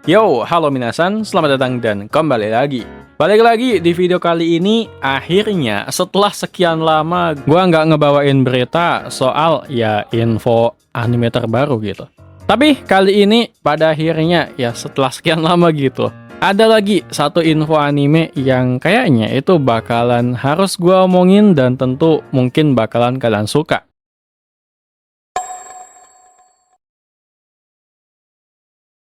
Yo, halo minasan, selamat datang dan kembali lagi. Balik lagi di video kali ini, akhirnya setelah sekian lama gua nggak ngebawain berita soal ya info anime terbaru gitu. Tapi kali ini pada akhirnya ya setelah sekian lama gitu, ada lagi satu info anime yang kayaknya itu bakalan harus gua omongin dan tentu mungkin bakalan kalian suka.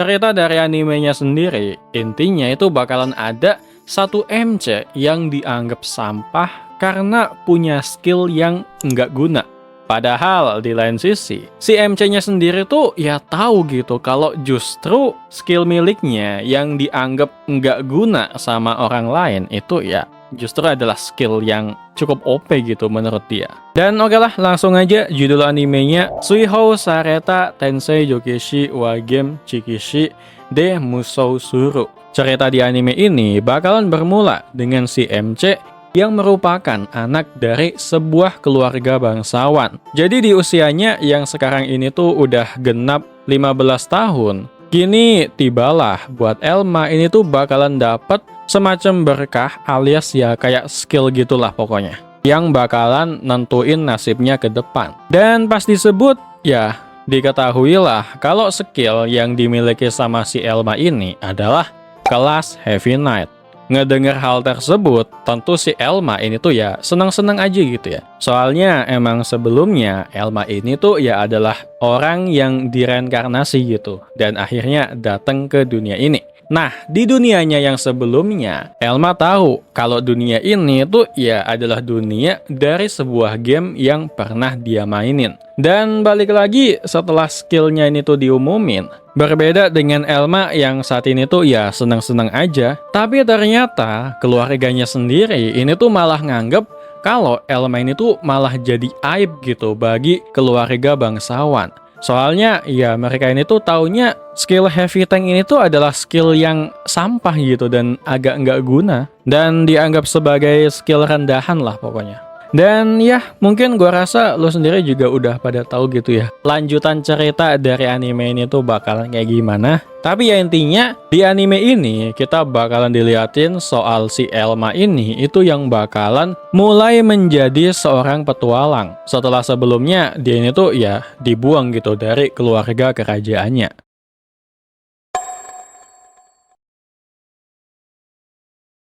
Cerita dari animenya sendiri, intinya itu bakalan ada satu MC yang dianggap sampah karena punya skill yang nggak guna. Padahal di lain sisi, si MC-nya sendiri tuh ya tahu gitu kalau justru skill miliknya yang dianggap nggak guna sama orang lain itu ya justru adalah skill yang cukup OP gitu menurut dia. Dan oke lah, langsung aja judul animenya Suihou Sareta Tensei Jokeshi wa Game Chikishi de Musou Suru. Cerita di anime ini bakalan bermula dengan si MC yang merupakan anak dari sebuah keluarga bangsawan. Jadi di usianya yang sekarang ini tuh udah genap 15 tahun. Kini tibalah buat Elma ini tuh bakalan dapet semacam berkah alias ya kayak skill gitulah pokoknya, yang bakalan nentuin nasibnya ke depan. Dan pas disebut ya diketahuilah kalau skill yang dimiliki sama si Elma ini adalah kelas Heavy Knight. Ngedengar hal tersebut, tentu si Elma ini tuh ya senang-senang aja gitu ya. Soalnya emang sebelumnya Elma ini tuh ya adalah orang yang direinkarnasi gitu, dan akhirnya datang ke dunia ini. Nah, di dunianya yang sebelumnya, Elma tahu kalau dunia ini tuh ya adalah dunia dari sebuah game yang pernah dia mainin. Dan balik lagi setelah skillnya ini tuh diumumin, berbeda dengan Elma yang saat ini tuh ya senang-senang aja, tapi ternyata keluarganya sendiri ini tuh malah nganggep kalau Elma ini tuh malah jadi aib gitu bagi keluarga bangsawan. Soalnya ya mereka ini tuh taunya skill heavy tank ini tuh adalah skill yang sampah gitu dan agak nggak guna, dan dianggap sebagai skill rendahan lah pokoknya. Dan ya mungkin gua rasa lo sendiri juga udah pada tahu gitu ya lanjutan cerita dari anime ini tuh bakalan kayak gimana. Tapi ya intinya di anime ini kita bakalan diliatin soal si Elma ini itu yang bakalan mulai menjadi seorang petualang setelah sebelumnya dia ini tuh ya dibuang gitu dari keluarga kerajaannya.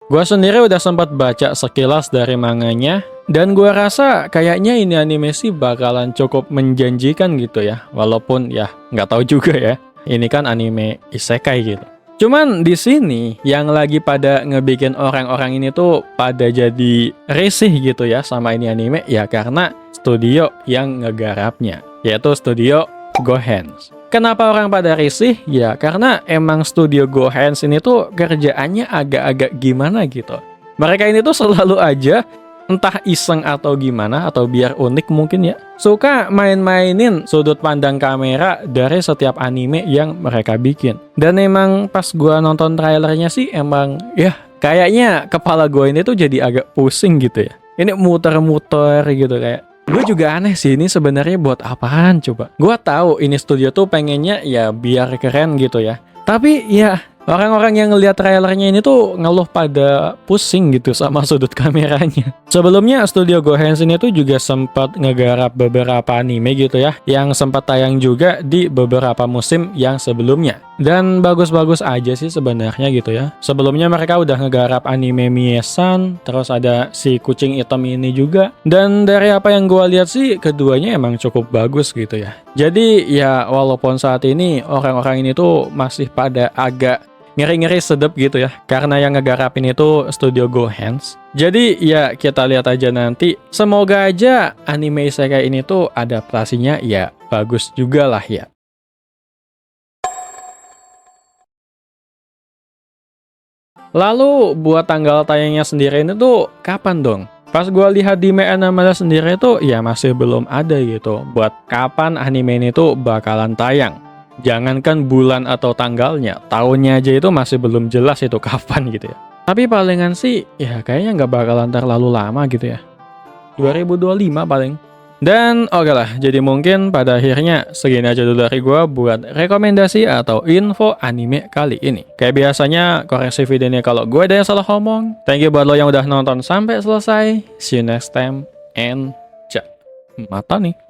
Gua sendiri udah sempat baca sekilas dari manganya, dan gua rasa kayaknya ini anime sih bakalan cukup menjanjikan gitu ya. Walaupun ya nggak tahu juga ya, ini kan anime isekai gitu. Cuman di sini yang lagi pada ngebikin orang-orang ini tuh pada jadi risih gitu ya sama ini anime ya karena studio yang ngegarapnya, yaitu studio Go Hands. Kenapa orang pada risih? Ya karena emang studio Go Hands ini tuh kerjaannya agak-agak gimana gitu. Mereka ini tuh selalu aja entah iseng atau gimana atau biar unik mungkin ya, suka main-mainin sudut pandang kamera dari setiap anime yang mereka bikin. Dan emang pas gua nonton trailernya sih emang ya kayaknya kepala gua ini tuh jadi agak pusing gitu ya. Ini muter-muter gitu kayak. Gue juga aneh sih ini sebenarnya buat apaan coba. Gue tahu ini studio tuh pengennya ya biar keren gitu ya. Tapi ya orang-orang yang ngelihat trailernya ini tuh ngeluh pada pusing gitu sama sudut kameranya. Sebelumnya studio Go Hands ini tuh juga sempat ngegarap beberapa anime gitu ya, yang sempat tayang juga di beberapa musim yang sebelumnya. Dan bagus-bagus aja sih sebenarnya gitu ya. Sebelumnya mereka udah ngegarap anime Mie-san, terus ada si kucing hitam ini juga. Dan dari apa yang gue lihat sih keduanya emang cukup bagus gitu ya. Jadi ya walaupun saat ini orang-orang ini tuh masih pada agak ngeri-ngeri sedep gitu ya karena yang ngegarapin itu studio Go Hands. Jadi ya kita lihat aja nanti, semoga aja anime isekai ini tuh adaptasinya ya bagus juga lah ya. Lalu buat tanggal tayangnya sendiri ini tuh kapan dong? Pas gua lihat di Anime sendiri tuh ya masih belum ada gitu buat kapan anime ini tuh bakalan tayang. Jangankan bulan atau tanggalnya, tahunnya aja itu masih belum jelas itu kapan gitu ya. Tapi palingan sih ya kayaknya nggak bakalan terlalu lama gitu ya. 2025 paling. Dan oke lah, jadi mungkin pada akhirnya segini aja dulu dari gue buat rekomendasi atau info anime kali ini. Kayak biasanya, koreksi videonya kalau gue ada yang salah ngomong. Thank you buat lo yang udah nonton sampai selesai. See you next time and ja mata nih.